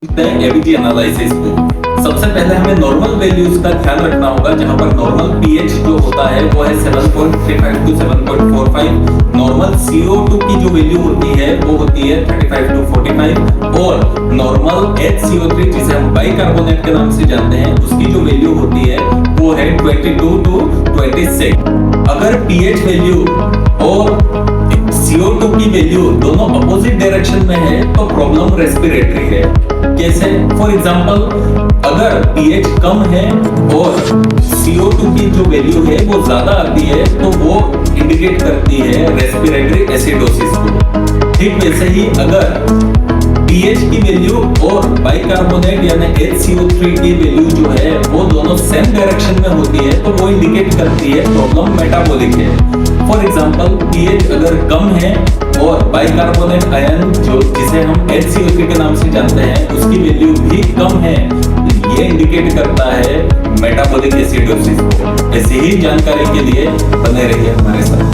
ABT analysis को सबसे पहले हमें नॉर्मल वैल्यूज का ध्यान रखना होगा, जहां पर नॉर्मल पीएच जो होता है वो है 7.35 टू 7.45। नॉर्मल CO2 की जो वैल्यू होती है वो होती है 35 टू 45 और नॉर्मल HCO3 जिसे हम बाइकार्बोनेट के नाम से जानते हैं उसकी जो वैल्यू होती है वो है 22 टू 26। अगर पीएच वैल्यू और CO2 की वैल्यू दोनों अपोजिट डायरेक्शन में है तो प्रॉब्लम रेस्पिरेटरी है। कैसे? फॉर एग्जांपल, अगर pH कम है और CO2 की जो वैल्यू है वो ज्यादा आती है तो वो इंडिकेट करती है रेस्पिरेटरी एसिडोसिस को। ठीक वैसे ही अगर pH की वैल्यू और बाइकार्बोनेट यानी HCO3 की वैल्यू जो है वो दोनों सेम डायरेक्शन में होती है तो वो इंडिकेट करती है प्रॉब्लम मेटाबॉलिक है। फॉर एग्जांपल, pH अगर कम है और बाइकार्बोनेट आयन जो जिसे हम HCO3 के नाम से जानते हैं उसकी वैल्यू भी कम है, तो ये इंडिकेट करता है मेटाबॉलिक एसिडोसिस को। ऐसी ही जानकारी के लिए बने रहिए हमारे साथ।